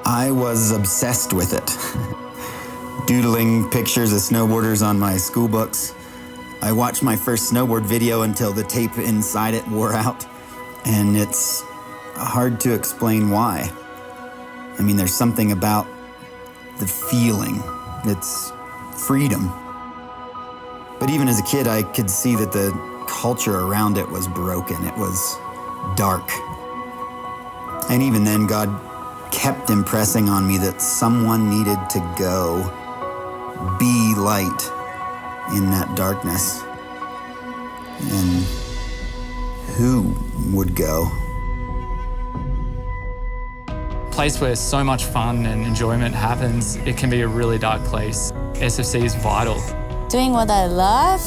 I was obsessed with it. Doodling pictures of snowboarders on my school books. I watched my first snowboard video until the tape inside it wore out, and it's hard to explain why. I mean, there's something about the feeling. It's freedom. But even as a kid, I could see that the culture around it was broken. It was dark. And even then, God kept impressing on me that someone needed to go be light in that darkness. And who would go? Place where so much fun and enjoyment happens, it can be a really dark place. SFC is vital. Doing what I love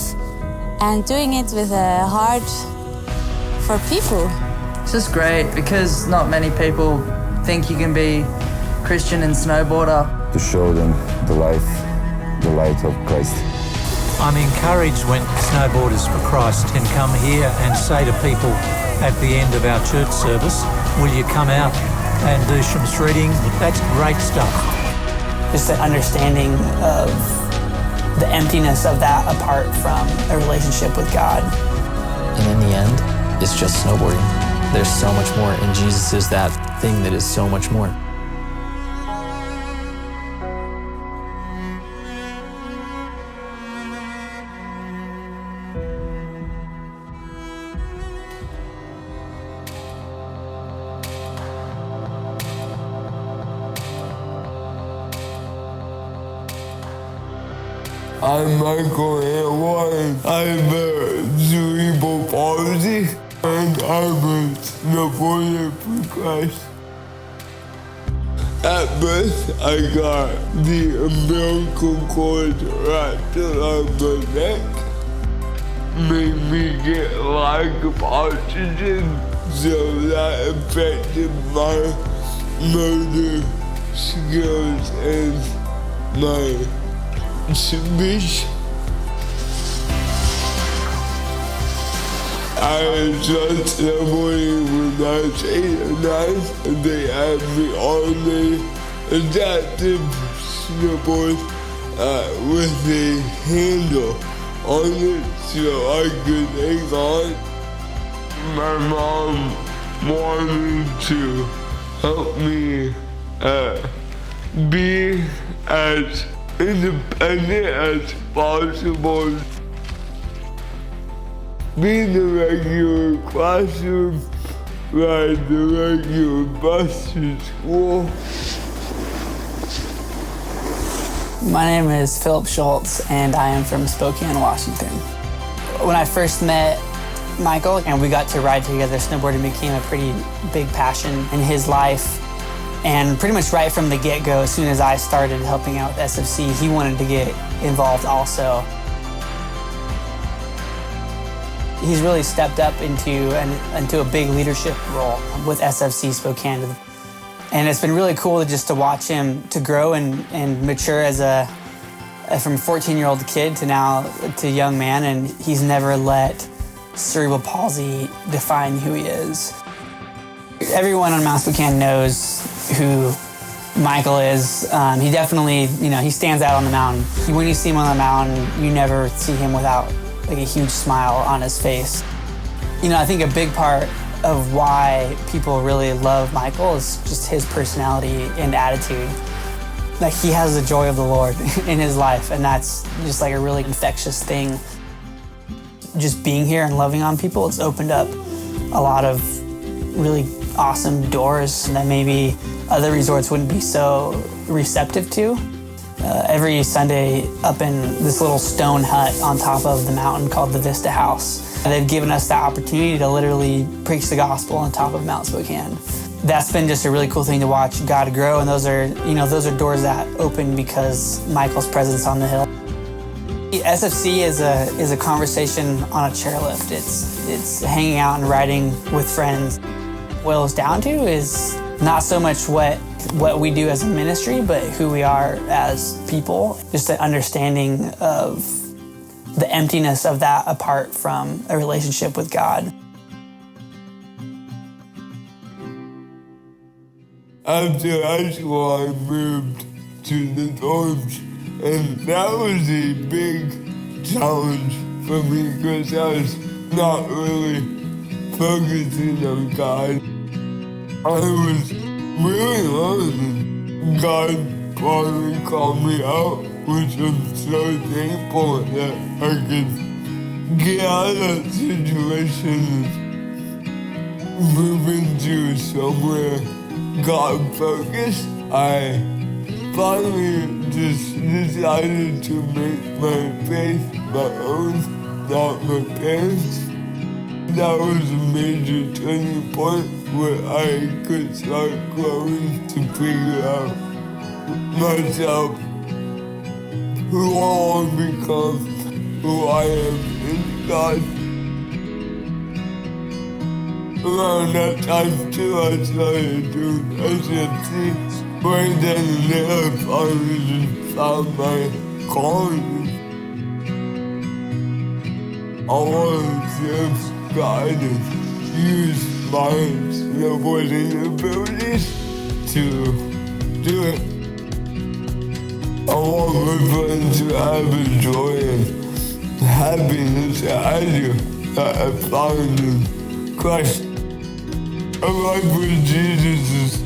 and doing it with a heart for people. It's just great because not many people think you can be Christian and snowboarder. To show them the light of Christ. I'm encouraged when snowboarders for Christ can come here and say to people at the end of our church service, will you come out and do some shredding? That's great stuff. Just the understanding of the emptiness of that apart from a relationship with God. And in the end, it's just snowboarding. There's so much more, and Jesus is that thing that is so much more. I'm Michael and I have cerebral palsy and I'm a snowboarder for Christ. At birth, I got the umbilical cord wrapped around my neck, made me get lack of oxygen, so that affected my motor skills and my speech. I started snowboarding when I was 8 or 9, and they had me on the adaptive snowboard with a handle on it so I could hang on. My mom wanted to help me be as independent as possible. Being the regular classroom, ride the regular bus to school. My name is Philip Schultz and I am from Spokane, Washington. When I first met Michael and we got to ride together, snowboarding became a pretty big passion in his life. And pretty much right from the get-go, as soon as I started helping out with SFC, he wanted to get involved also. He's really stepped up into a big leadership role with SFC Spokane. And it's been really cool to watch him to grow and mature as from a 14-year-old kid to now to young man, and he's never let cerebral palsy define who he is. Everyone on Mount Spokane knows who Michael is. He definitely, he stands out on the mountain. When you see him on the mountain, you never see him without like a huge smile on his face. I think a big part of why people really love Michael is just his personality and attitude. Like, he has the joy of the Lord in his life, and that's just like a really infectious thing. Just being here and loving on people, it's opened up a lot of really awesome doors that maybe other resorts wouldn't be so receptive to. Every Sunday up in this little stone hut on top of the mountain called the Vista House, they've given us the opportunity to literally preach the gospel on top of Mount Spokane. That's been just a really cool thing to watch God grow, and those are doors that open because Michael's presence on the hill. SFC is a conversation on a chairlift. It's hanging out and riding with friends. What it's down to is not so much what we do as a ministry, but who we are as people. Just an understanding of the emptiness of that apart from a relationship with God. after high school, I moved to the dorms, and that was a big challenge for me because I was not really focusing on God. I was really lonely. God finally called me out, which I'm so thankful that I could get out of that situation and move into somewhere God-focused. I finally just decided to make my faith my own, not my parents'. That was a major turning point where I could start growing to figure out myself, who I want to become, who I am in God. Around that time too, I started doing SFC. Right then and there, I finally just found my calling. I want to serve God and use my snowboarding abilities to do it. I want my friends to have the joy and happiness that I do, that I found in Christ. A life with Jesus is a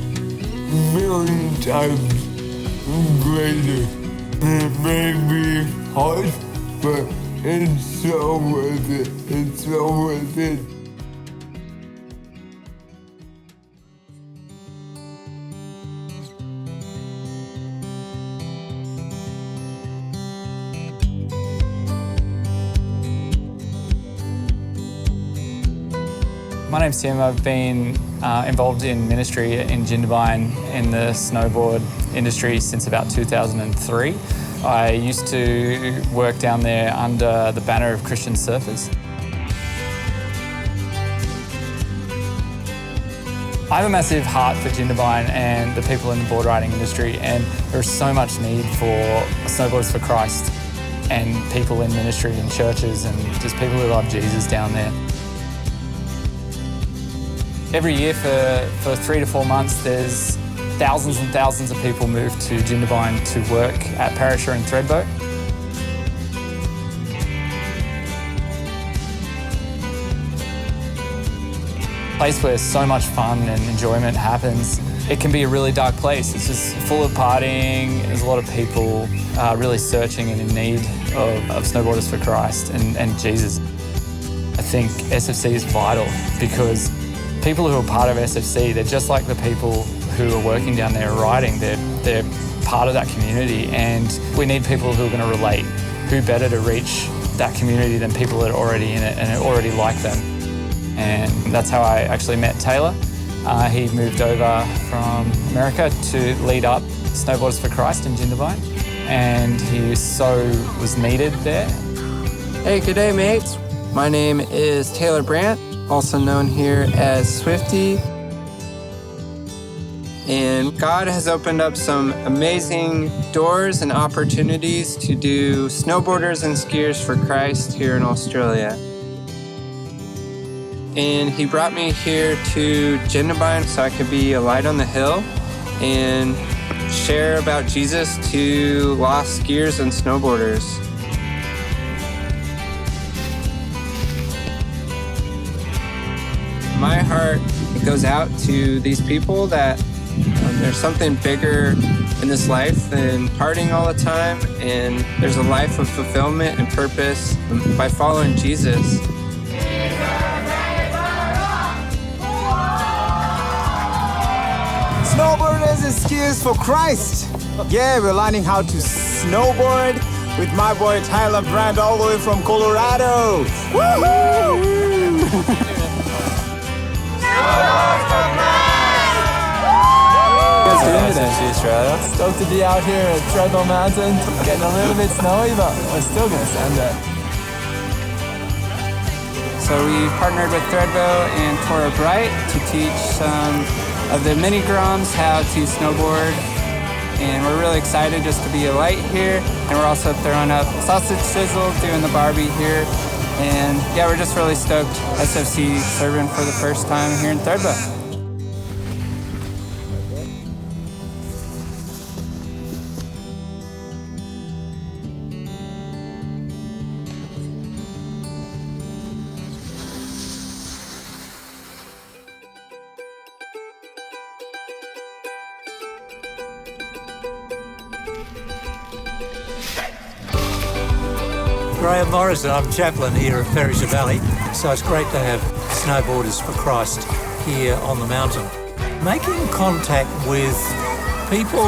million times greater. It may be hard, but it's so worth it. It's so worth it. My name's Tim. I've been involved in ministry in Jindabyne in the snowboard industry since about 2003. I used to work down there under the banner of Christian Surfers. I have a massive heart for Jindabyne and the people in the board riding industry, and there's so much need for Snowboarders for Christ and people in ministry and churches and just people who love Jesus down there. Every year for 3 to 4 months, there's thousands and thousands of people move to Jindabyne to work at Perisher and Threadboat. A place where so much fun and enjoyment happens. It can be a really dark place. It's just full of partying. There's a lot of people really searching and in need of Snowboarders for Christ and Jesus. I think SFC is vital because people who are part of SFC, they're just like the people who are working down there riding. They're part of that community, and we need people who are going to relate. Who better to reach that community than people that are already in it and already like them? And that's how I actually met Taylor. He moved over from America to lead up Snowboarders for Christ in Jindabyne, and he was needed there. Hey, good day, mates. My name is Taylor Brant, also known here as Swifty. And God has opened up some amazing doors and opportunities to do snowboarders and skiers for Christ here in Australia. And he brought me here to Jindabyne so I could be a light on the hill and share about Jesus to lost skiers and snowboarders. My heart goes out to these people that there's something bigger in this life than partying all the time, and there's a life of fulfillment and purpose by following Jesus. Snowboarders and skiers for Christ. Yeah, we're learning how to snowboard with my boy Tyler Brant all the way from Colorado. Woohoo! Australia. Stoked to be out here at Threadboat Mountain. Getting a little bit snowy, but we're still gonna stand there. So we partnered with Threadboat and Tora Bright to teach some of the mini groms how to snowboard. And we're really excited just to be a light here. And we're also throwing up sausage sizzle, doing the Barbie here. And yeah, we're just really stoked. SFC serving for the first time here in Threadboat. Graham Morrison. I'm chaplain here at Perisher Valley, so it's great to have Snowboarders for Christ here on the mountain. Making contact with people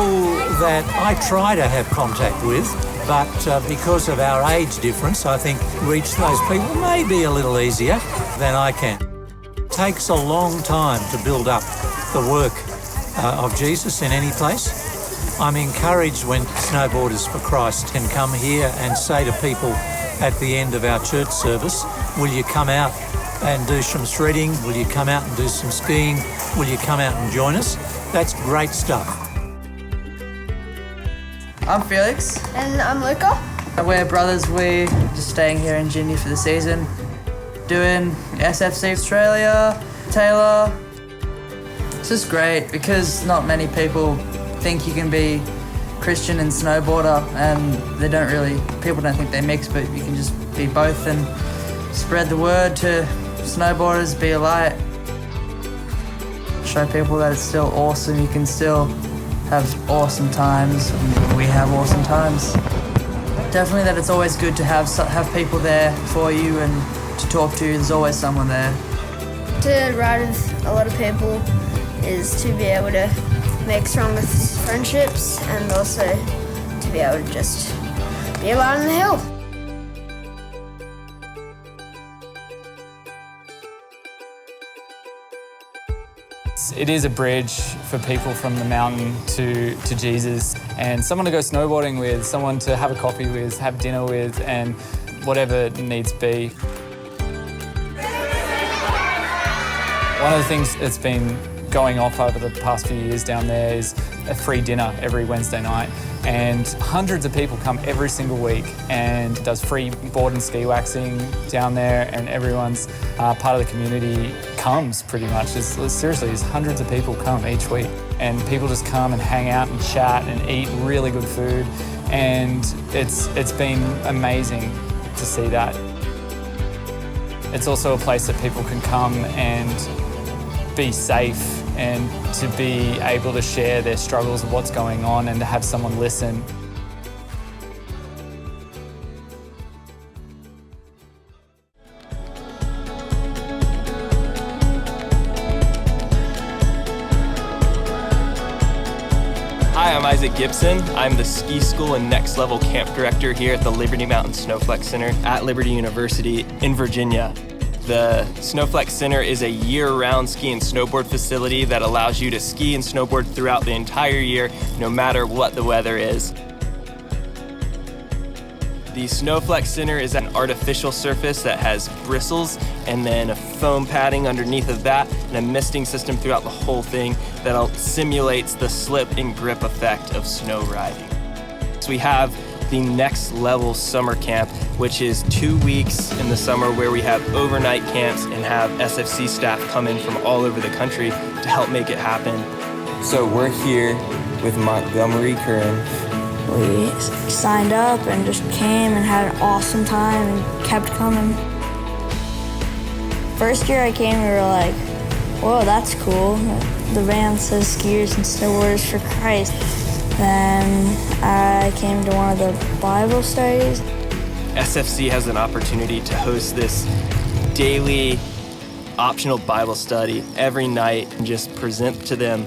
that I try to have contact with, but because of our age difference, I think reach those people may be a little easier than I can. It takes a long time to build up the work of Jesus in any place. I'm encouraged when Snowboarders for Christ can come here and say to people at the end of our church service, will you come out and do some shredding? Will you come out and do some skiing? Will you come out and join us? That's great stuff. I'm Felix. And I'm Luca. We're brothers. We're just staying here in Jindabyne for the season, doing SFC Australia, Taylor. It's just great because not many people think you can be Christian and snowboarder, and people don't think they mix, but you can just be both and spread the word to snowboarders, be a light. Show people that it's still awesome, you can still have awesome times, and we have awesome times. Definitely that it's always good to have people there for you and to talk to, there's always someone there. To ride with a lot of people is to be able to make stronger friendships and also to be able to just be a light on the hill. It is a bridge for people from the mountain to Jesus, and someone to go snowboarding with, someone to have a coffee with, have dinner with, and whatever needs be. One of the things that's been going off over the past few years down there is a free dinner every Wednesday night, and hundreds of people come every single week and does free board and ski waxing down there, and everyone's part of the community comes pretty much. Seriously, there's hundreds of people come each week, and people just come and hang out and chat and eat really good food, and it's been amazing to see that. It's also a place that people can come and be safe and to be able to share their struggles of what's going on and to have someone listen. Hi, I'm Isaac Gibson. I'm the ski school and next level camp director here at the Liberty Mountain Snowflex Center at Liberty University in Virginia. The Snowflex Center is a year-round ski and snowboard facility that allows you to ski and snowboard throughout the entire year, no matter what the weather is. The Snowflex Center is an artificial surface that has bristles and then a foam padding underneath of that and a misting system throughout the whole thing that simulates the slip and grip effect of snow riding. So we have the next level summer camp, which is 2 weeks in the summer where we have overnight camps and have SFC staff come in from all over the country to help make it happen. So we're here with Montgomery Curran. We signed up and just came and had an awesome time and kept coming. First year I came, we were like, whoa, that's cool. The van says skiers and snowboarders for Christ. Then I came to one of the Bible studies. SFC has an opportunity to host this daily optional Bible study every night and just present to them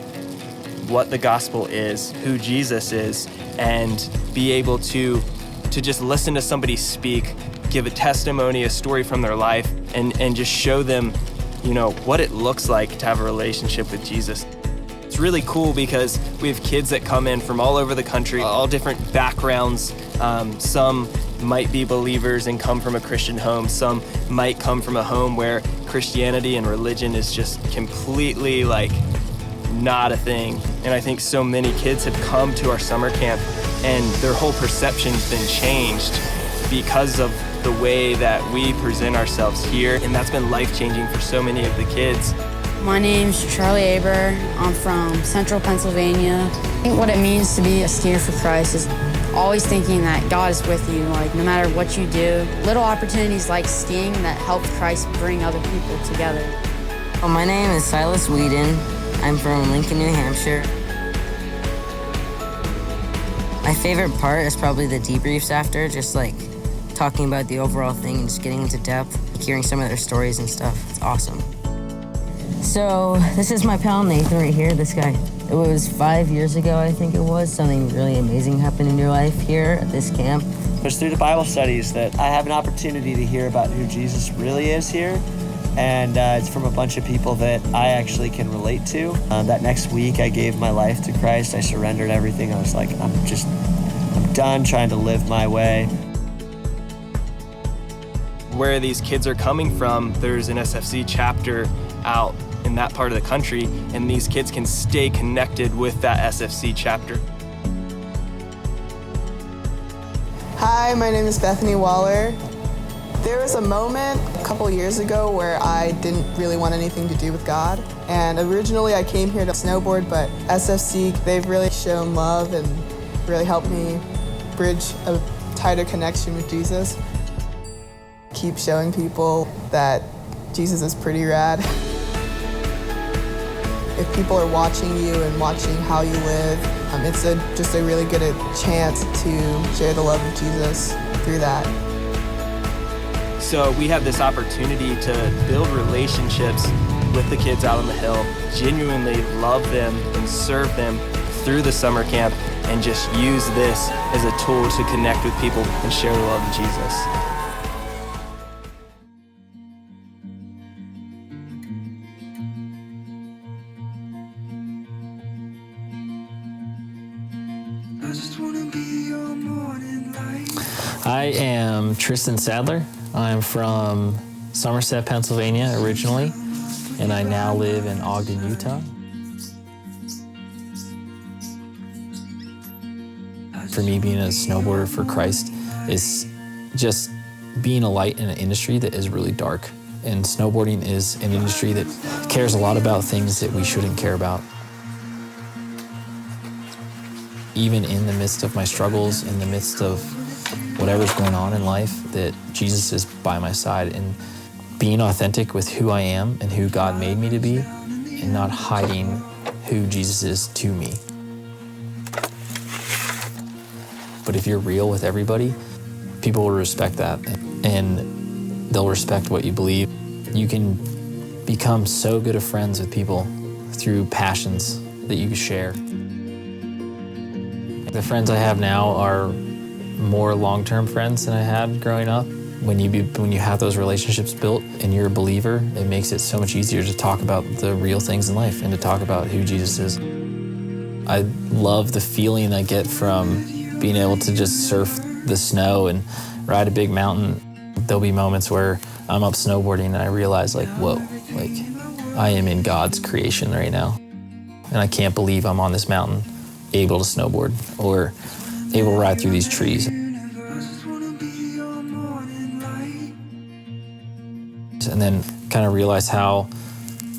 what the gospel is, who Jesus is, and be able to just listen to somebody speak, give a testimony, a story from their life, and just show them, what it looks like to have a relationship with Jesus. It's really cool because we have kids that come in from all over the country, all different backgrounds. Some might be believers and come from a Christian home. Some might come from a home where Christianity and religion is just completely not a thing. And I think so many kids have come to our summer camp and their whole perception's been changed because of the way that we present ourselves here. And that's been life-changing for so many of the kids. My name's Charlie Aber. I'm from Central Pennsylvania. I think what it means to be a skier for Christ is always thinking that God is with you, no matter what you do. Little opportunities like skiing that help Christ bring other people together. Well, my name is Silas Whedon. I'm from Lincoln, New Hampshire. My favorite part is probably the debriefs after, just talking about the overall thing and just getting into depth, hearing some of their stories and stuff. It's awesome. So this is my pal Nathan right here, this guy. It was 5 years ago, I think it was, something really amazing happened in your life here at this camp. It's through the Bible studies that I have an opportunity to hear about who Jesus really is here. And it's from a bunch of people that I actually can relate to. That next week, I gave my life to Christ. I surrendered everything. I was like, I'm done trying to live my way. Where these kids are coming from, there's an SFC chapter out in that part of the country, and these kids can stay connected with that SFC chapter. Hi, my name is Bethany Waller. There was a moment a couple years ago where I didn't really want anything to do with God. And originally I came here to snowboard, but SFC, they've really shown love and really helped me bridge a tighter connection with Jesus. Keep showing people that Jesus is pretty rad. If people are watching you and watching how you live, it's just a really good chance to share the love of Jesus through that. So we have this opportunity to build relationships with the kids out on the hill, genuinely love them and serve them through the summer camp, and just use this as a tool to connect with people and share the love of Jesus. I am Tristan Sadler. I'm from Somerset, Pennsylvania originally, and I now live in Ogden, Utah. For me, being a snowboarder for Christ is just being a light in an industry that is really dark. And snowboarding is an industry that cares a lot about things that we shouldn't care about. Even in the midst of my struggles, in the midst of whatever's going on in life, that Jesus is by my side, and being authentic with who I am and who God made me to be, and not hiding who Jesus is to me. But if you're real with everybody, people will respect that, and they'll respect what you believe. You can become so good of friends with people through passions that you share. The friends I have now are more long-term friends than I had growing up. When you have those relationships built and you're a believer, it makes it so much easier to talk about the real things in life and to talk about who Jesus is. I love the feeling I get from being able to just surf the snow and ride a big mountain. There'll be moments where I'm up snowboarding and I realize, like, whoa, like I am in God's creation right now. And I can't believe I'm on this mountain able to snowboard or able to ride through these trees. And then kind of realize how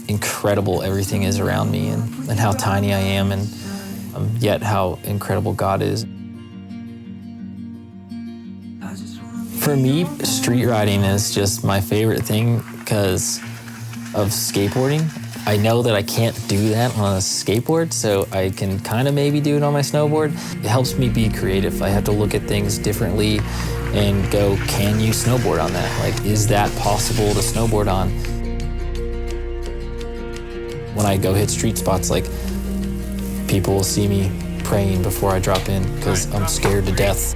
incredible everything is around me, and how tiny I am, and yet how incredible God is. For me, street riding is just my favorite thing because of skateboarding. I know that I can't do that on a skateboard, so I can kind of maybe do it on my snowboard. It helps me be creative. I have to look at things differently and go, can you snowboard on that? Like, is that possible to snowboard on? When I go hit street spots, like, people will see me praying before I drop in because I'm scared to death.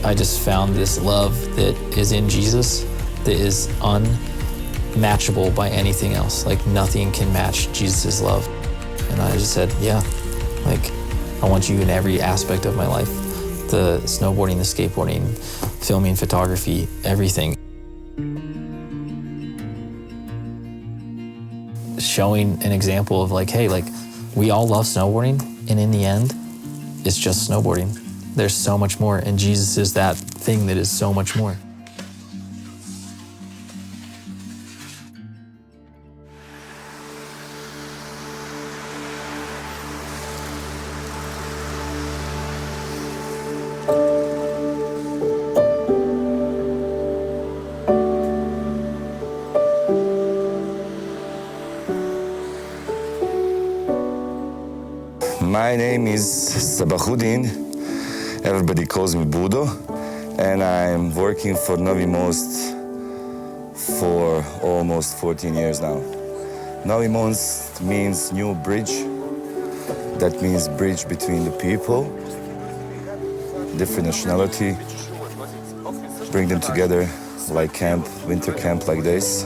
I just found this love that is in Jesus that is unmatchable by anything else. Like, nothing can match Jesus' love. And I just said, yeah, like, I want you in every aspect of my life. The snowboarding, the skateboarding, filming, photography, everything. Showing an example of, like, hey, like, we all love snowboarding, and in the end, it's just snowboarding. There's so much more, and Jesus is that thing that is so much more. My name is Sabahuddin. Everybody calls me Budo, and I'm working for Novi Most for almost 14 years now. Novi Most means new bridge. That means bridge between the people, different nationality, bring them together like camp, winter camp like this,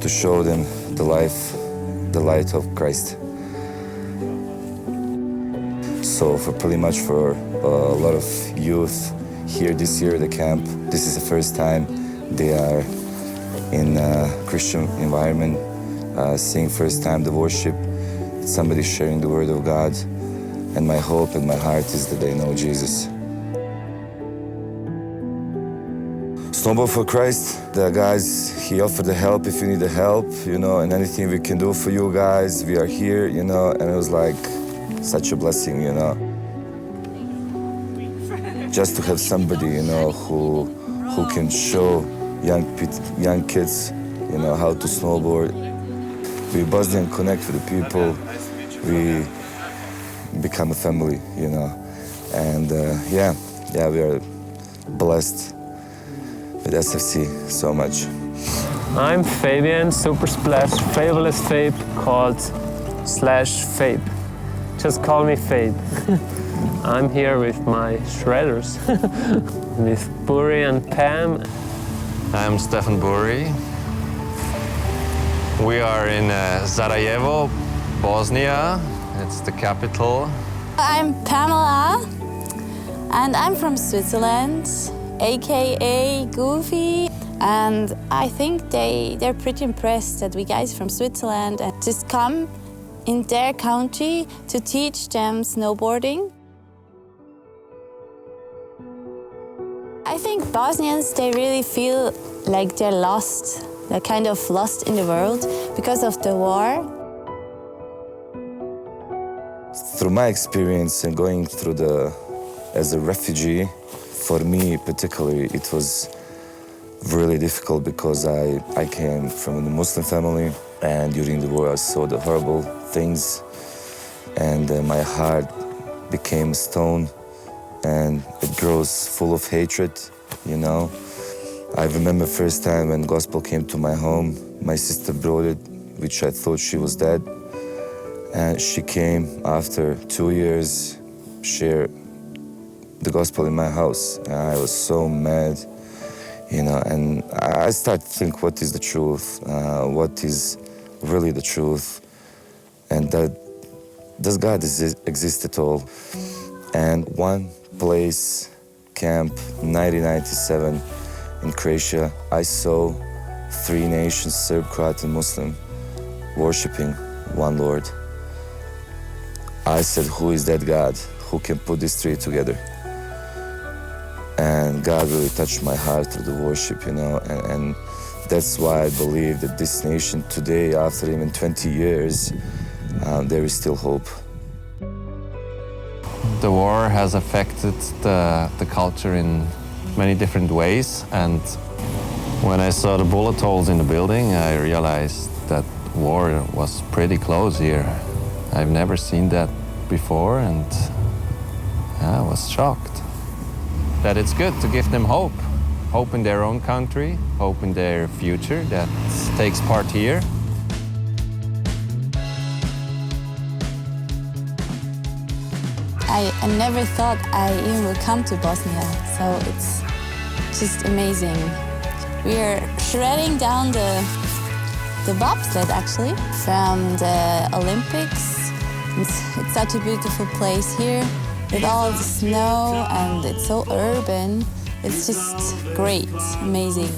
to show them the light of Christ. So pretty much for a lot of youth here this year at the camp, this is the first time they are in a Christian environment, seeing first time the worship, somebody sharing the word of God, and my hope and my heart is that they know Jesus. Snowboard for Christ, the guys, he offered the help if you need the help, you know, and anything we can do for you guys, we are here, you know, and it was like such a blessing, you know. Just to have somebody, you know, who can show young kids, you know, how to snowboard. We Bosnian connect with the people, we become a family, you know, and yeah, we are blessed with SFC so much. I'm Fabian, Super Splash, Fabulous Fabe, called /Fabe. Just call me Fabe. I'm here with my shredders, with Buri and Pam. I'm Stefan Buri. We are in Sarajevo, Bosnia. It's the capital. I'm Pamela, and I'm from Switzerland, aka Goofy. And I think they're pretty impressed that we guys from Switzerland and just come in their country to teach them snowboarding. I think Bosnians, they really feel like they're lost. They're kind of lost in the world because of the war. Through my experience and going through as a refugee, for me particularly, it was really difficult because I came from a Muslim family, and during the war I saw the horrible things, and my heart became stone, and it grows full of hatred, you know. I remember first time when gospel came to my home, my sister brought it, which I thought she was dead. And she came after 2 years, share the gospel in my house. And I was so mad, you know, and I started to think, what is the truth? What is really the truth? And does God exist at all? And one place, camp, 1997, in Croatia, I saw 3 nations, Serb, Croat, and Muslim, worshiping one Lord. I said, who is that God who can put these 3 together? And God really touched my heart through the worship, you know, and that's why I believe that this nation today, after even 20 years, there is still hope. The war has affected the culture in many different ways, and when I saw the bullet holes in the building, I realized that war was pretty close here. I've never seen that before, and I was shocked. That it's good to give them hope. Hope in their own country, hope in their future that takes part here. I never thought I even would come to Bosnia, so it's just amazing. We are shredding down the bobsled, actually, from the Olympics. It's such a beautiful place here with all the snow, and it's so urban. It's just great, amazing.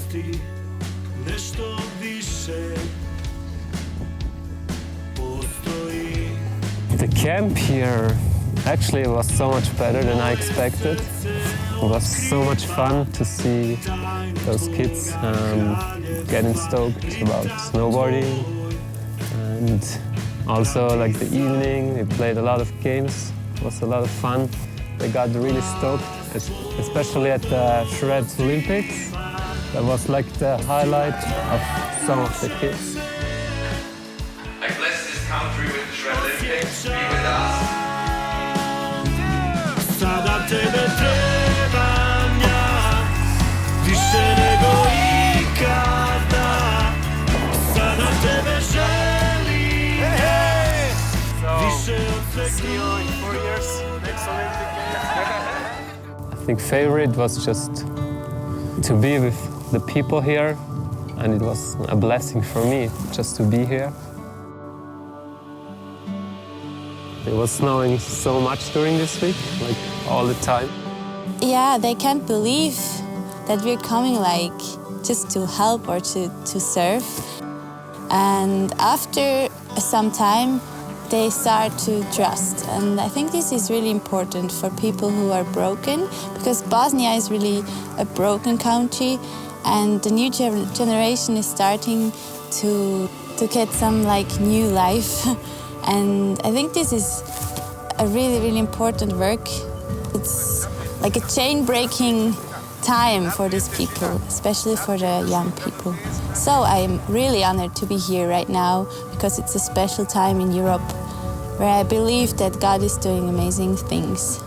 The camp here actually was so much better than I expected. It was so much fun to see those kids getting stoked about snowboarding, and also like the evening, we played a lot of games. It was a lot of fun. They got really stoked, especially at the Shred Olympics. That was like the highlight of some of the kids. I bless this country with the Shred Olympics. Be with us. See you in 4 years, next Olympic Games. I think favorite was just to be with the people here, and it was a blessing for me just to be here. It was snowing so much during this week, like all the time. Yeah, they can't believe that we're coming like just to help or to serve. And after some time, they start to trust. And I think this is really important for people who are broken, because Bosnia is really a broken country, and the new generation is starting to get some like new life. And I think this is a really, really important work. It's like a chain-breaking time for these people, especially for the young people. So I'm really honored to be here right now, because it's a special time in Europe where I believe that God is doing amazing things.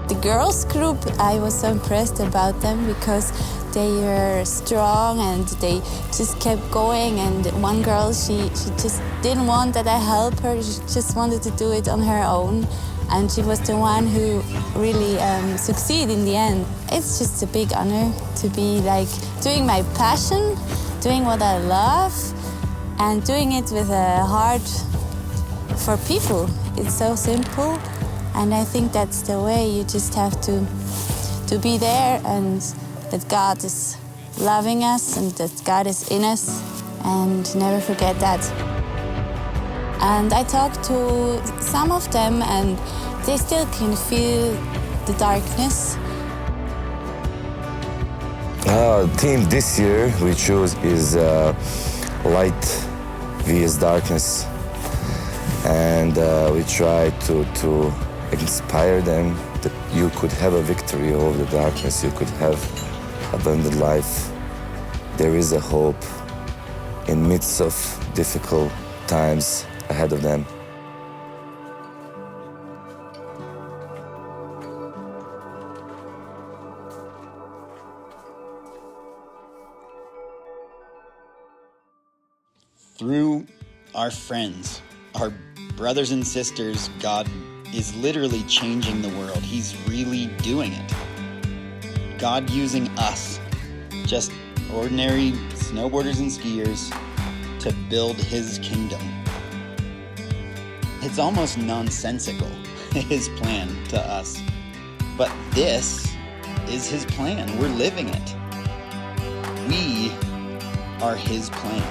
The girls group, I was so impressed about them because they were strong and they just kept going. And one girl, she just didn't want that I help her. She just wanted to do it on her own. And she was the one who really succeeded in the end. It's just a big honor to be like doing my passion, doing what I love, and doing it with a heart for people. It's so simple. And I think that's the way. You just have to be there, and that God is loving us and that God is in us, and never forget that. And I talked to some of them, and they still can feel the darkness. The theme this year we chose is light vs darkness, and we try to inspire them that you could have a victory over the darkness, you could have abundant life. There is a hope in midst of difficult times ahead of them. Through our friends, our brothers and sisters, God is literally changing the world. He's really doing it. God using us, just ordinary snowboarders and skiers, to build His kingdom. It's almost nonsensical, His plan to us. But this is His plan. We're living it. We are His plan.